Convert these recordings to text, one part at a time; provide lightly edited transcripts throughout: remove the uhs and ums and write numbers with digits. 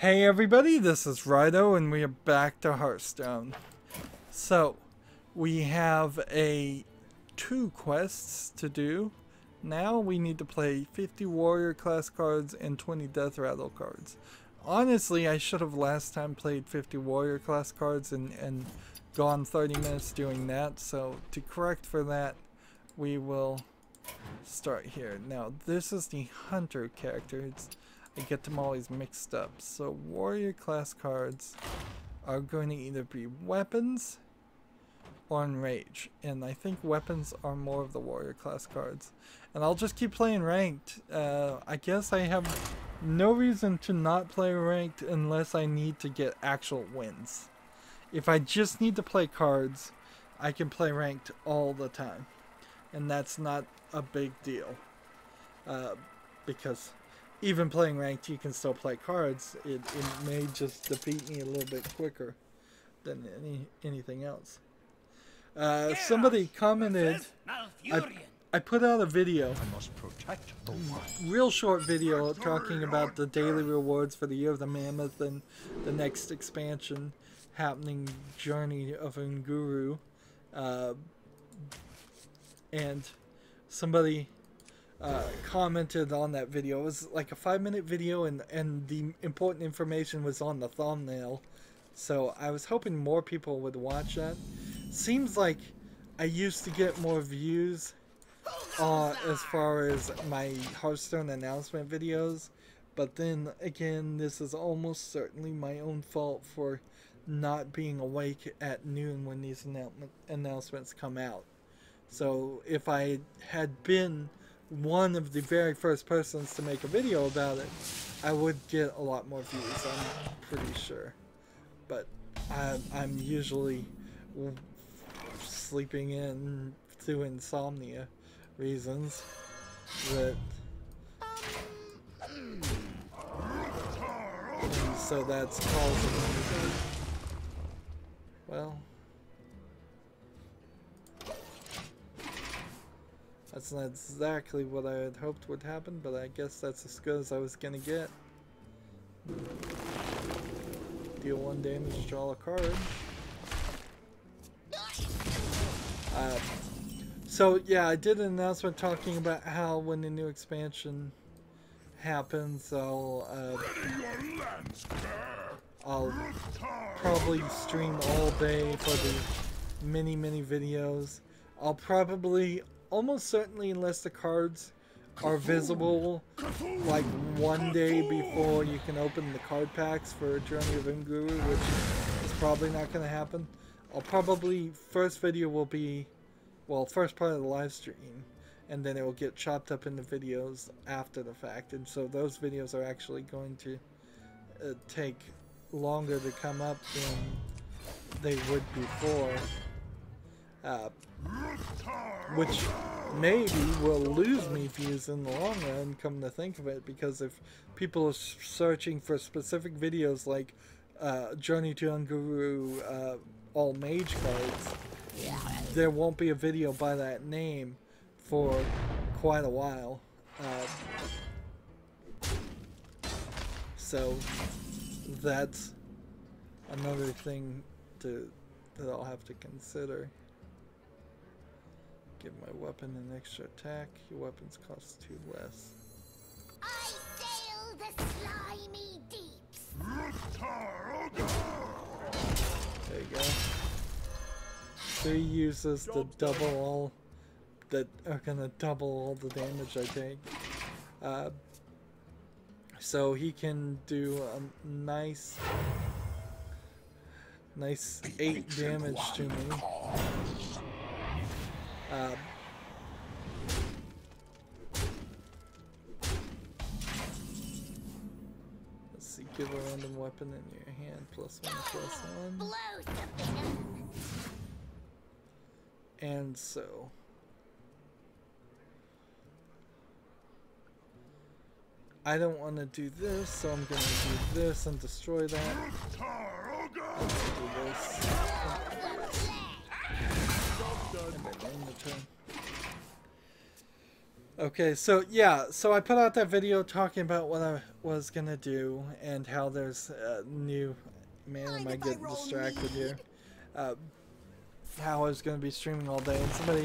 Hey everybody, this is Rydo and we are back to Hearthstone. So, we have two quests to do. Now we need to play 50 warrior class cards and 20 death rattle cards. Honestly, I should have last time played 50 warrior class cards and gone 30 minutes doing that. So, to correct for that, we will start here. Now, this is the hunter character. I get them always mixed up. So warrior class cards are going to either be weapons or enrage. And I think weapons are more of the warrior class cards. And I'll just keep playing ranked. I guess I have no reason to not play ranked unless I need to get actual wins. If I just need to play cards, I can play ranked all the time. And that's not a big deal. Because even playing ranked, you can still play cards. It may just defeat me a little bit quicker than anything else. Somebody commented, I put out a video, real short video, talking about the daily rewards for the Year of the Mammoth and the next expansion happening, Journey of Unguru. And somebody commented on that video. It was like a 5-minute video and the important information was on the thumbnail. So I was hoping more people would watch that. Seems like I used to get more views as far as my Hearthstone announcement videos. But then again, this is almost certainly my own fault for not being awake at noon when these announcements come out. So if I had been one of the very first persons to make a video about it, I would get a lot more views, I'm pretty sure. But I'm usually sleeping in through insomnia reasons that, and so that's causing me, well, that's not exactly what I had hoped would happen, but I guess that's as good as I was gonna get. Deal 1 damage, draw a card. So yeah, I did an announcement talking about how when the new expansion happens, I'll probably stream all day for the many videos. I'll probably, almost certainly, unless the cards are visible, like 1 day before you can open the card packs for Journey of Unguru, which is probably not going to happen. I'll probably, first video will be, well, first part of the live stream, and then it will get chopped up into videos after the fact, and so those videos are actually going to take longer to come up than they would before. Which maybe will lose me views in the long run, come to think of it, because if people are searching for specific videos like Journey to Unguru all mage cards, there won't be a video by that name for quite a while. So that's another thing that I'll have to consider. Give my weapon an extra attack. Your weapons cost 2 less. I sail the slimy deeps. There you go. 3 uses the double all that are gonna double all the damage I take. So he can do a nice 8 damage to me. Let's see, give a random weapon in your hand, +1/+1. And so I don't want to do this, so I'm going to do this and destroy that. I'm going to do this. And then end the turn. Okay, so yeah, so I put out that video talking about what I was gonna do and how there's a new, man, am Mind I if I getting roll distracted here? lead? Uh, how I was gonna be streaming all day, and somebody,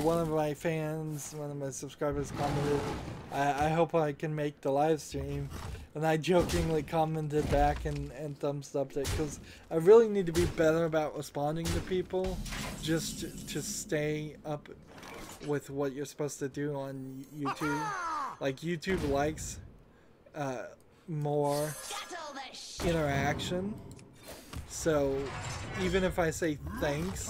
one of my fans, one of my subscribers commented, I hope I can make the live stream, and I jokingly commented back and thumbs up it because I really need to be better about responding to people, just to stay up with what you're supposed to do on YouTube. Like YouTube likes more interaction. So even if I say thanks,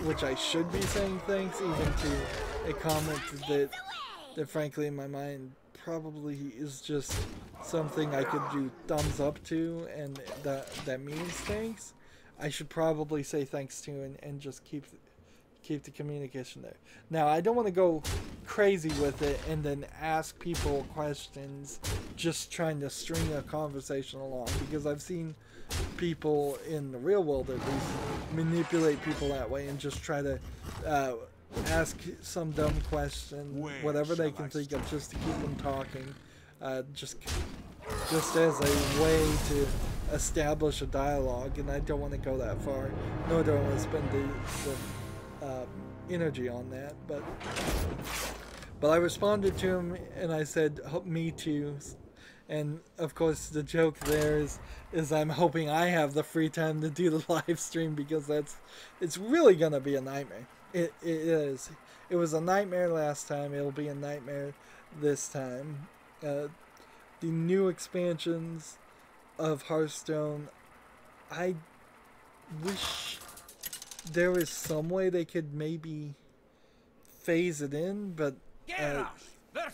which I should be saying thanks even to a comment that frankly in my mind probably is just something I could do thumbs up to and that means thanks, I should probably say thanks to and just keep the communication there. Now, I don't want to go crazy with it and then ask people questions just trying to string a conversation along, because I've seen people in the real world at least manipulate people that way and just try to ask some dumb question, whatever they can think of, just to keep them talking, just as a way to establish a dialogue, and I don't want to go that far, nor do I want to spend the energy on that, but I responded to him and I said, me too, and of course the joke there is I'm hoping I have the free time to do the live stream, because it's really gonna be a nightmare. It is. It was a nightmare last time. It'll be a nightmare this time. The new expansions of Hearthstone, I wish there was some way they could maybe phase it in, but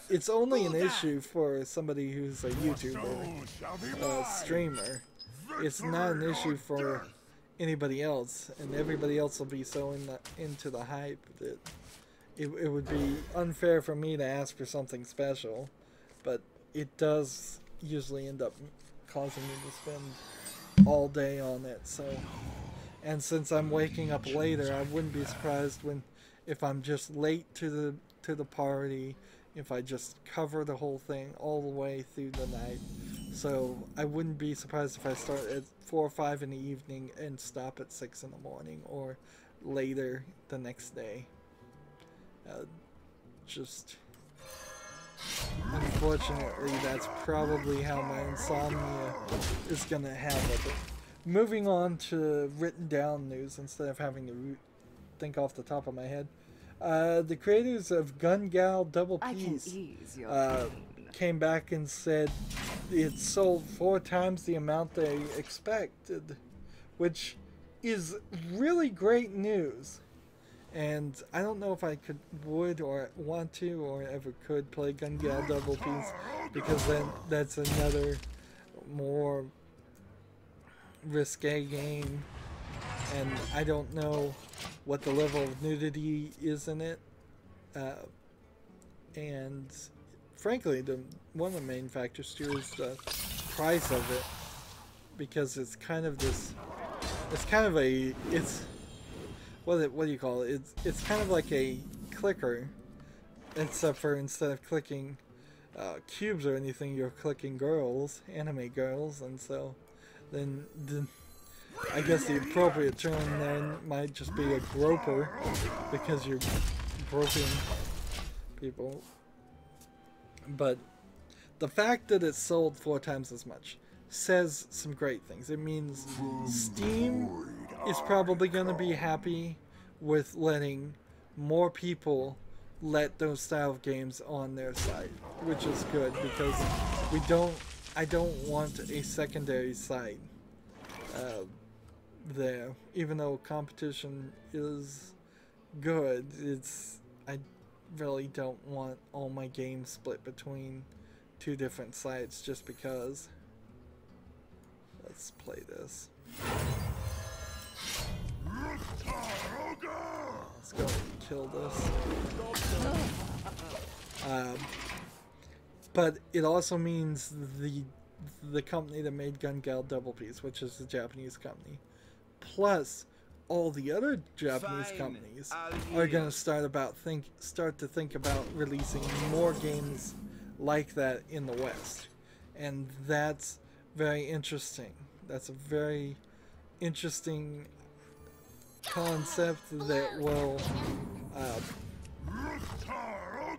it's only an issue for somebody who's a YouTuber, streamer. It's not an issue for anybody else, and everybody else will be so into the hype that it would be unfair for me to ask for something special, but it does usually end up causing me to spend all day on it, so... And since I'm waking up later, I wouldn't be surprised if I'm just late to the party, if I just cover the whole thing all the way through the night. So I wouldn't be surprised if I start at 4 or 5 in the evening and stop at 6 in the morning or later the next day. Just unfortunately, that's probably how my insomnia is gonna handle it. Moving on to written down news instead of having to think off the top of my head. The creators of Gun Gal Double Peace came back and said it sold 4 times the amount they expected, which is really great news. And I don't know if I would or want to or ever could play Gun Gal Double Peace, because then that's another more risque game, and I don't know what the level of nudity is in it, and frankly one of the main factors too is the price of it, because it's kind of what do you call it? It's kind of like a clicker, except for instead of clicking cubes or anything, you're clicking girls, anime girls, and so then I guess the appropriate term then might just be a groper, because you're groping people. But the fact that it sold 4 times as much says some great things. It means Steam is probably going to be happy with letting more people let those style of games on their site, which is good, because I don't want a secondary site there. Even though competition is good, I really don't want all my games split between 2 different sites just because. Let's play this. Let's go kill this. But it also means the company that made Gun Gal Double Peace, which is a Japanese company, plus all the other Japanese companies are going to start to think about releasing more games like that in the West, and that's very interesting. That's a very interesting concept that will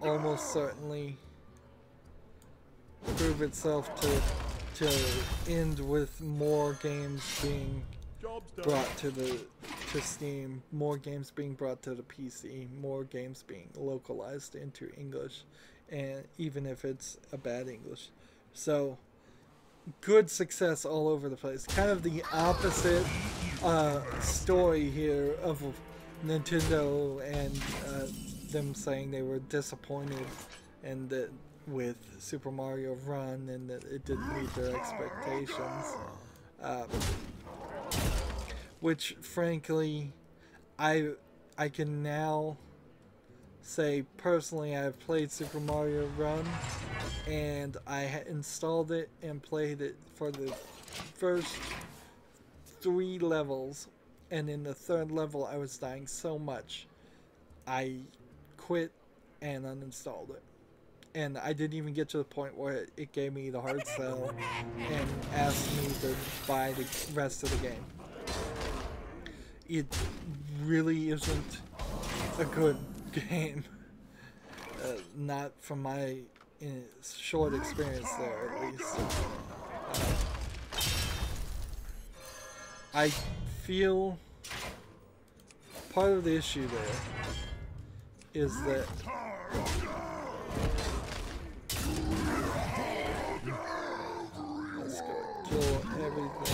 almost certainly prove itself to end with more games being brought to Steam, more games being brought to the PC, more games being localized into English, and even if it's a bad English. So good success all over the place. Kind of the opposite story here of Nintendo and them saying they were disappointed and that with Super Mario Run and that it didn't meet their expectations. Which frankly, I can now say personally I've played Super Mario Run and I installed it and played it for the first 3 levels, and in the 3rd level I was dying so much I quit and uninstalled it, and I didn't even get to the point where it gave me the hard sell and asked me to buy the rest of the game. It really isn't a good game, not from my short experience there at least. I feel part of the issue there is that let's go kill everything.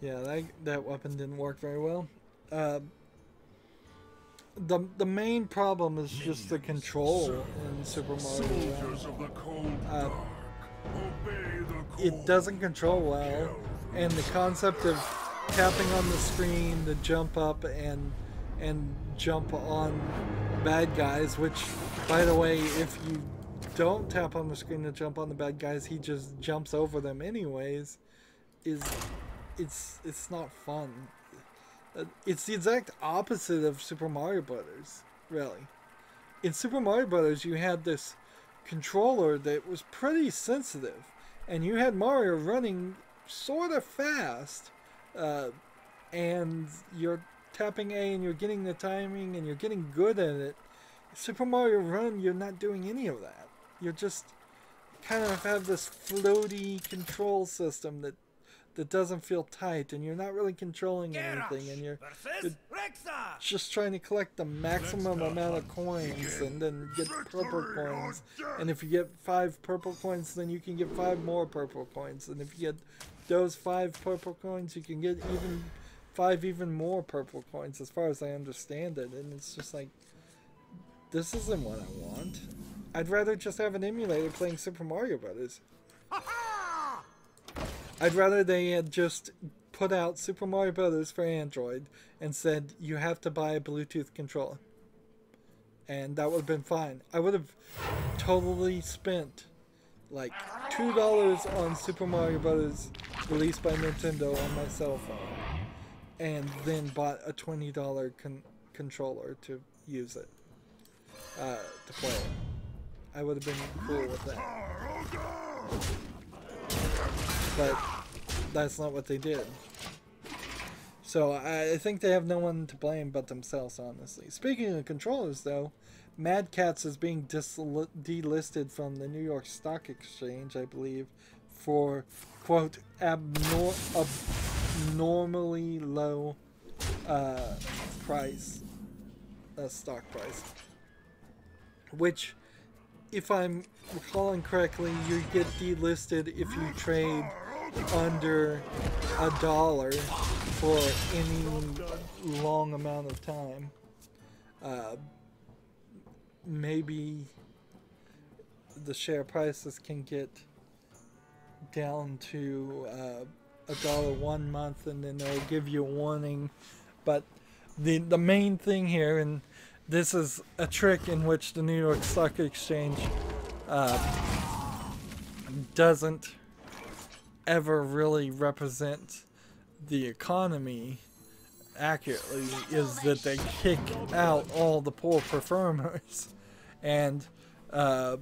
Yeah, that weapon didn't work very well. The main problem is just the control in Super Mario Run. It doesn't control well, and the concept of tapping on the screen to jump up and jump on bad guys, which, by the way, if you don't tap on the screen to jump on the bad guys, he just jumps over them anyways, it's not fun. It's the exact opposite of Super Mario Brothers, really. In Super Mario Brothers, you had this controller that was pretty sensitive, and you had Mario running sort of fast, and you're tapping A and you're getting the timing and you're getting good at it. Super Mario Run, you're not doing any of that. You're just kind of have this floaty control system that doesn't feel tight, and you're not really controlling anything, and you're just trying to collect the maximum amount of coins and then get purple coins. And if you get 5 purple coins, then you can get 5 more purple coins. And if you get those 5 purple coins, you can get 5 even more purple coins, as far as I understand it. And it's just like, this isn't what I want. I'd rather just have an emulator playing Super Mario Brothers. I'd rather they had just put out Super Mario Brothers for Android and said you have to buy a Bluetooth controller. And that would have been fine. I would have totally spent like $2 on Super Mario Brothers released by Nintendo on my cell phone, and then bought a $20 controller to use it, to play it. I would have been cool with that. But that's not what they did. So I think they have no one to blame but themselves, honestly. Speaking of controllers, though, Mad Catz is being delisted from the New York Stock Exchange, I believe, for, quote, abnormally low stock price. Which, if I'm recalling correctly, you get delisted if you trade under $1 for any long amount of time. Maybe the share prices can get down to $1 one month, and then they'll give you a warning. But the main thing here, and this is a trick in which the New York Stock Exchange doesn't ever really represent the economy accurately, is that they kick out all the poor performers. And the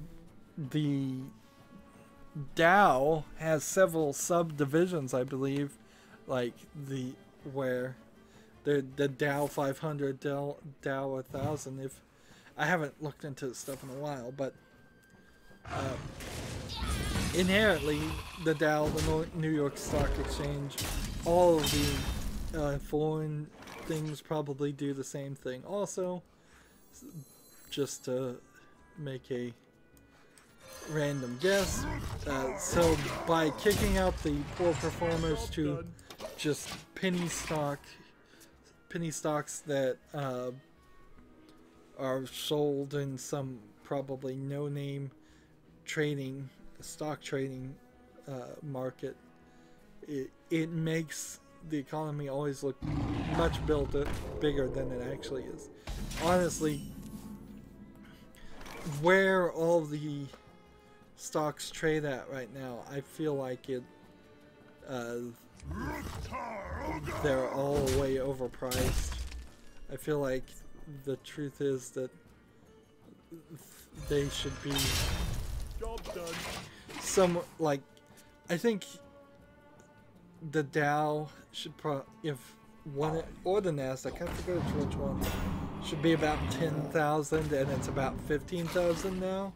Dow has several subdivisions, I believe, like the Dow 500, Dow 1000. If I haven't looked into this stuff in a while, but inherently the Dow, the New York Stock Exchange, all of the foreign things probably do the same thing. Also, just to make a random guess, so by kicking out the poor performers to just penny stocks that are sold in some probably no-name stock trading market, it makes the economy always look much bigger than it actually is. Honestly, where all the stocks trade at right now, I feel like they're all way overpriced. I feel like the truth is that they should be some, like, I think the Dow should if one, or the Nasdaq, I forget which one, should be about 10,000, and it's about 15,000 now.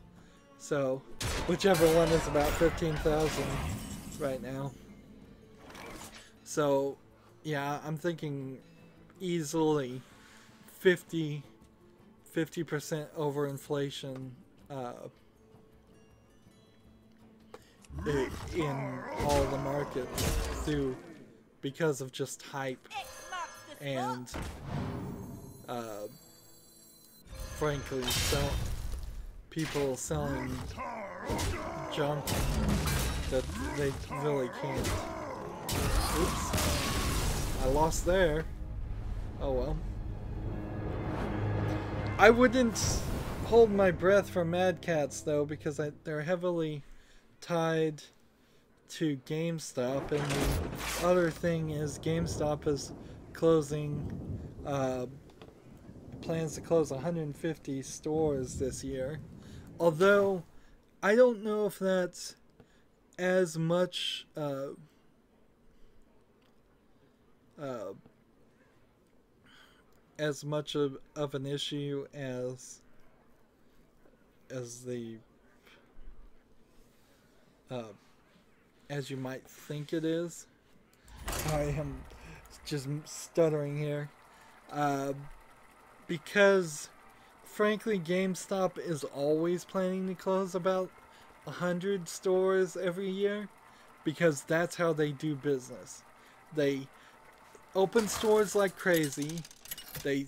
So whichever one is about 15,000 right now. So yeah, I'm thinking easily 50% over inflation in all the markets because of just hype and frankly people selling junk that they really can't. Oops, I lost there. Oh well. I wouldn't hold my breath for Mad Cats though, because they're heavily tied to GameStop, and the other thing is GameStop is closing, plans to close 150 stores this year. Although I don't know if that's as much of an issue as the as you might think it is. I am just stuttering here. Because frankly, GameStop is always planning to close about 100 stores every year, because that's how they do business. They open stores like crazy. They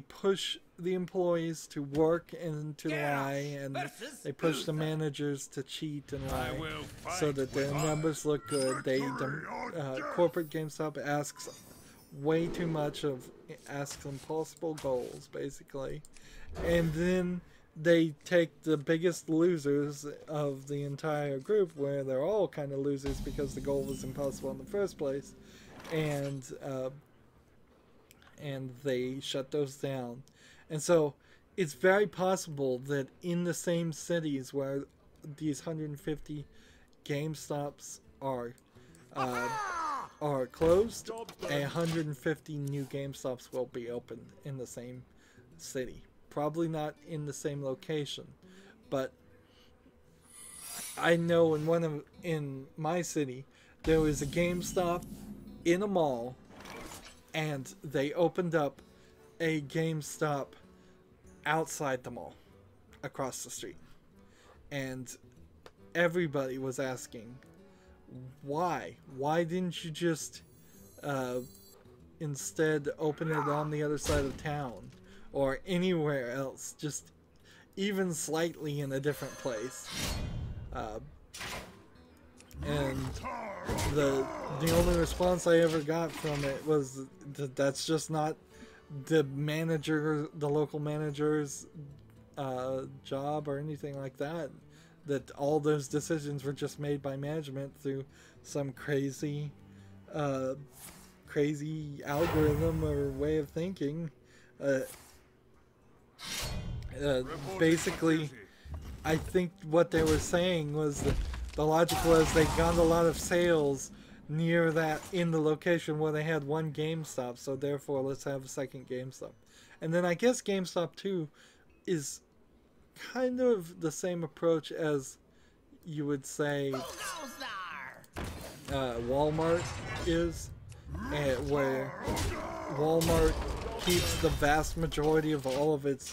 push the employees to work and to lie, and they push the managers to cheat and lie so that their numbers look good. Corporate GameStop asks way too much, asks impossible goals basically, and then they take the biggest losers of the entire group, where they're all kind of losers because the goal was impossible in the first place, and they shut those down. And so it's very possible that in the same cities where these 150 GameStops are closed, 150 new GameStops will be open in the same city. Probably not in the same location, but I know in my city there was a GameStop in a mall, and they opened up a GameStop outside the mall across the street, and everybody was asking, why didn't you just instead open it on the other side of town or anywhere else, just even slightly in a different place. And the only response I ever got from it was that that's just not the manager, the local manager's job or anything like that. That all those decisions were just made by management through some crazy algorithm or way of thinking. Basically, I think what they were saying was that the logic was they got a lot of sales near that in the location where they had one GameStop, so therefore let's have a second GameStop. And then I guess GameStop 2 is kind of the same approach as you would say Walmart is, where Walmart keeps the vast majority of all of its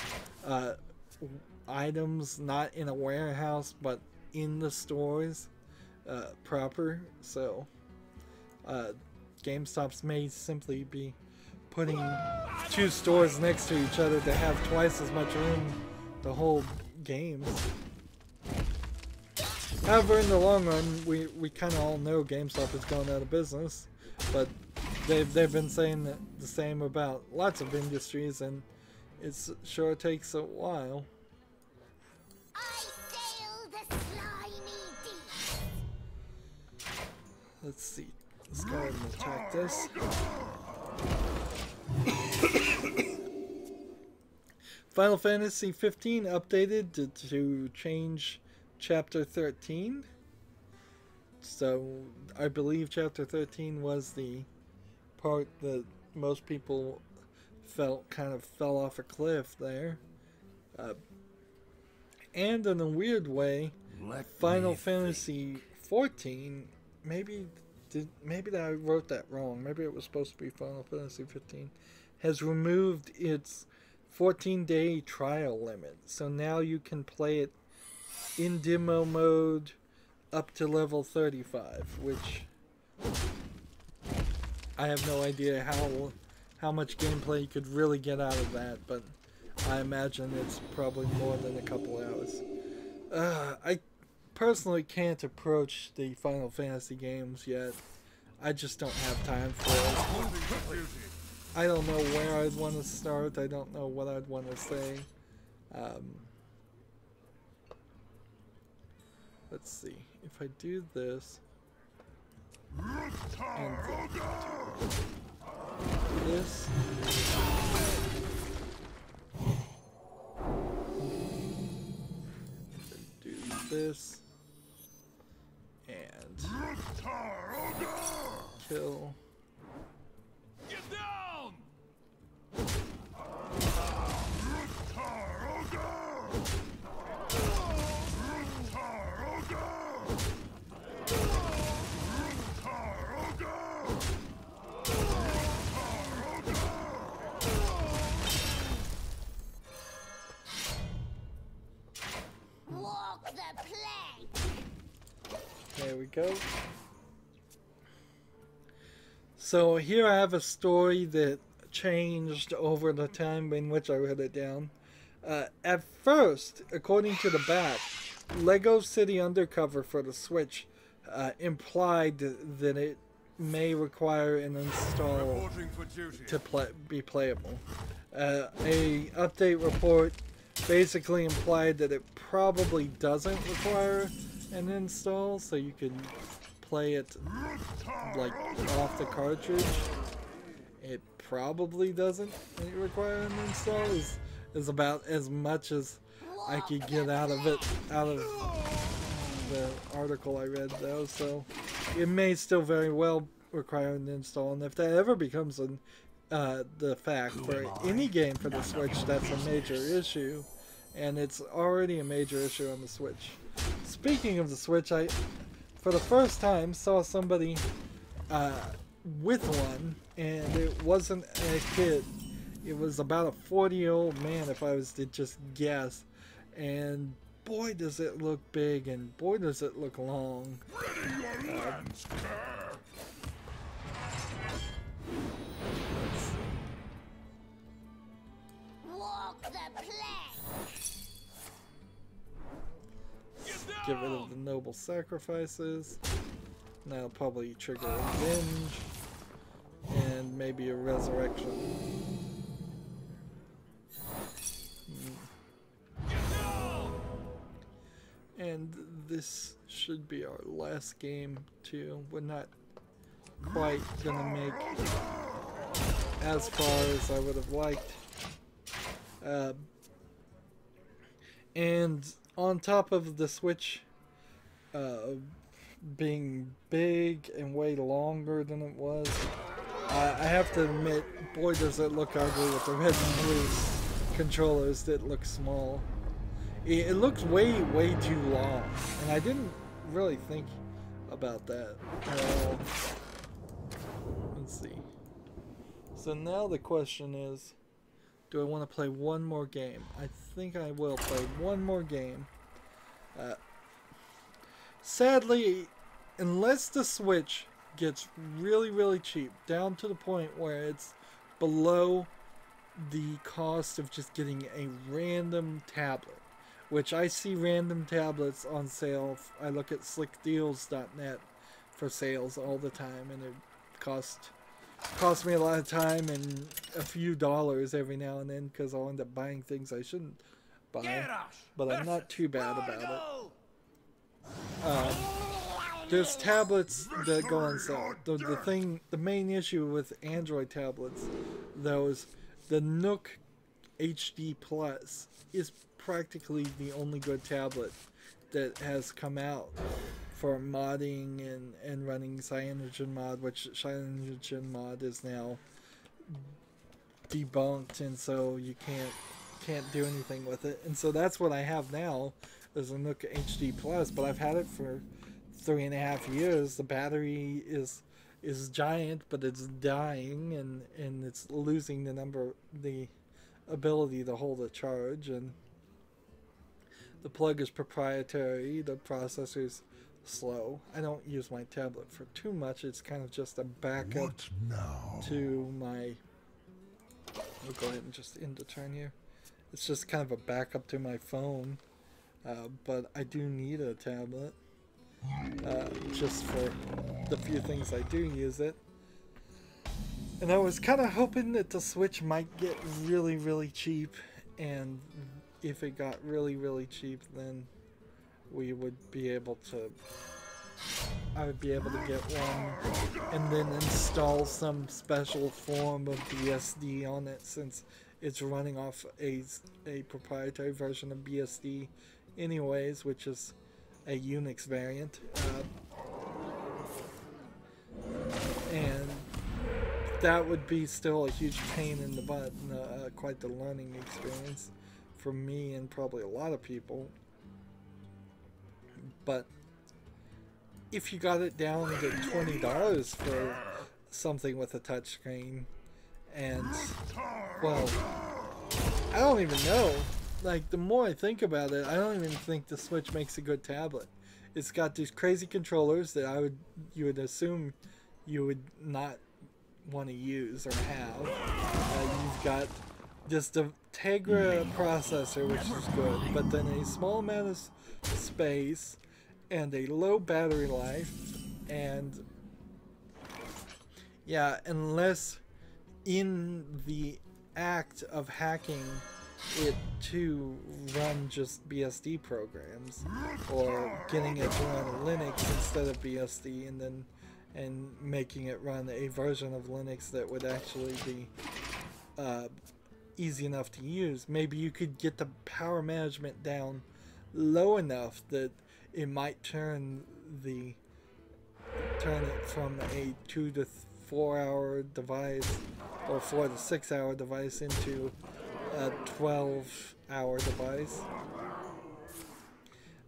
items not in a warehouse but in the stores proper. So GameStops may simply be putting two stores next to each other to have twice as much room to hold games. However, in the long run, we kind of all know GameStop is going out of business, but they've been saying the same about lots of industries, and it sure takes a while. I sail the slimy deep. Let's see. Let's go ahead and attack this. Final Fantasy 15 updated to change Chapter 13. So I believe Chapter 13 was the part that most people felt kind of fell off a cliff there. And in a weird way, Final Fantasy 14, maybe I wrote that wrong. Maybe it was supposed to be Final Fantasy 15, has removed its 14-day trial limit. So now you can play it in demo mode up to level 35, which I have no idea how much gameplay you could really get out of that, but I imagine it's probably more than a couple hours. I personally can't approach the Final Fantasy games yet. I just don't have time for it. I don't know where I'd want to start. I don't know what I'd want to say. Let's see. If I do this and this, do this, and kill. Get down! Walk the plank. There we go. So here I have a story that changed over the time in which I wrote it down. At first, according to the back, Lego City Undercover for the Switch implied that it may require an install to be playable. A update report basically implied that it probably doesn't require an install, so you can play it like off the cartridge. It probably doesn't require an install. Is about as much as I could get out of it, out of the article I read though, so it may still very well require an install, and if that ever becomes the fact for any game for the Switch, that's a major issue, and it's already a major issue on the Switch. Speaking of the Switch, I, for the first time, saw somebody with one, and it wasn't a kid. It was about a 40-year-old man, if I was to just guess, and boy does it look big, and boy does it look long. Walk the plank. Get rid of the noble sacrifices. That'll probably trigger a binge and maybe a resurrection. And this should be our last game too. We're not quite gonna make as far as I would have liked. And on top of the Switch being big and way longer than it was, I have to admit, boy does it look ugly with the red and blue controllers that look small. It looks way too long, and I didn't really think about that at all. Let's see. So now the question is, do I want to play one more game? I think I will play one more game. Sadly, unless the Switch gets really cheap, down to the point where it's below the cost of just getting a random tablet, which I see random tablets on sale. I look at slickdeals.net for sales all the time, and it costs me a lot of time and a few dollars every now and then because I'll end up buying things I shouldn't buy, but I'm not too bad about it. There's tablets that go on sale. The main issue with Android tablets, though, is the Nook HD Plus is practically the only good tablet that has come out for modding and running CyanogenMod, which CyanogenMod is now debunked, and so you can't do anything with it. And so that's what I have now, is a Nook HD Plus, but I've had it for 3.5 years. The battery is giant, but it's dying, and it's losing the ability to hold a charge, and the plug is proprietary, the processor's slow. I don't use my tablet for too much. It's kind of just a backup to my... We'll go ahead and just end the turn here. It's just kind of a backup to my phone, but I do need a tablet just for the few things I do use it. And I was kind of hoping that the Switch might get really cheap, and if it got really cheap, then we would be able to... I would be able to get one and then install some special form of BSD on it, since it's running off a proprietary version of BSD anyways, which is a Unix variant. And that would be still a huge pain in the butt, and quite the learning experience for me and probably a lot of people. But if you got it down to $20 for something with a touchscreen, and, well, I don't even know. Like, the more I think about it, I don't even think the Switch makes a good tablet. It's got these crazy controllers that you would assume you would not want to use or have. You've got just the Tegra processor, which is good, but then a small amount of space and a low battery life, and yeah, unless in the act of hacking it to run just BSD programs, or getting it to run Linux instead of BSD, and making it run a version of Linux that would actually be easy enough to use. Maybe you could get the power management down low enough that it might turn it from a 2 to 4 hour device, or 4 to 6 hour device, into a 12-hour device.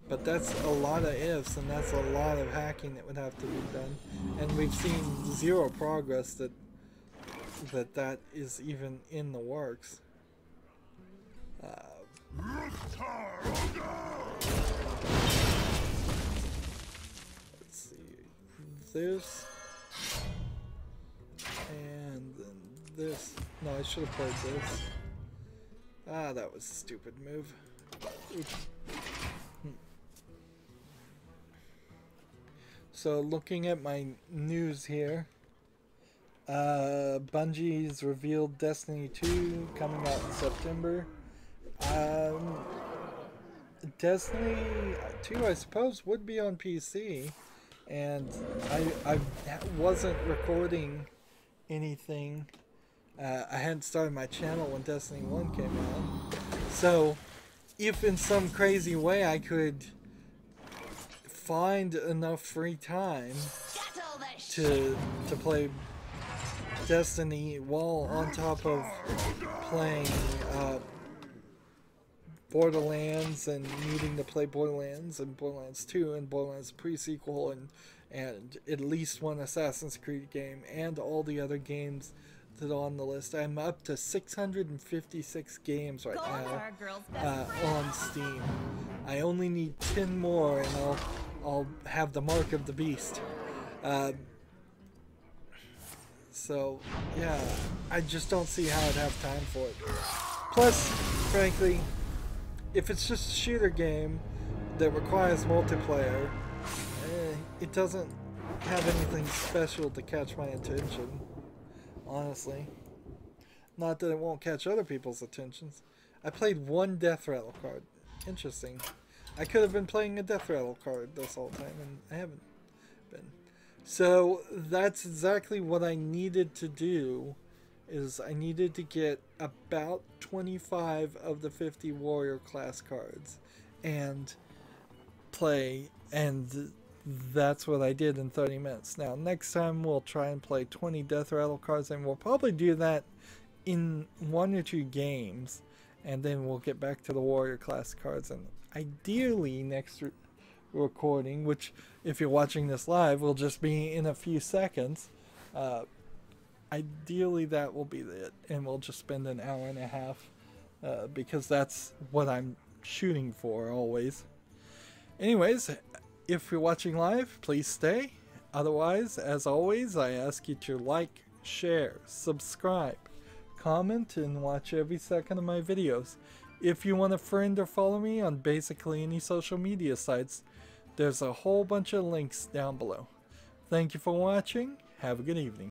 But that's a lot of ifs, and that's a lot of hacking that would have to be done. And we've seen zero progress that is even in the works. Let's see. This. And then this. No, I should have played this. Ah, that was a stupid move. Oops. So looking at my news here, Bungie's revealed Destiny 2 coming out in September. Destiny 2, I suppose, would be on PC, and I wasn't recording anything. I hadn't started my channel when Destiny 1 came out. So, if in some crazy way I could find enough free time to play Destiny while on top of playing Borderlands and needing to play Borderlands and Borderlands 2 and Borderlands pre-sequel and at least one Assassin's Creed game and all the other games that are on the list. I'm up to 656 games right now on Steam. I only need 10 more and I'll have the mark of the beast. So yeah, I just don't see how I'd have time for it. Plus, frankly, if it's just a shooter game that requires multiplayer, it doesn't have anything special to catch my attention, honestly. Not that it won't catch other people's attentions. I played one Death Rattle card. Interesting. I could have been playing a Death Rattle card this whole time, and I haven't been. So that's exactly what I needed to do. Is I needed to get about 25 of the 50 warrior class cards and play, and that's what I did in 30 minutes. Now next time we'll try and play 20 Death Rattle cards, and we'll probably do that in 1 or 2 games, and then we'll get back to the warrior class cards, and ideally next recording, which if you're watching this live will just be in a few seconds, ideally that will be it, and we'll just spend an hour and a half because that's what I'm shooting for always. Anyways, if you're watching live, please stay. Otherwise, as always, I ask you to like, share, subscribe, comment, and watch every second of my videos. If you want to friend or follow me on basically any social media sites, there's a whole bunch of links down below. Thank you for watching. Have a good evening.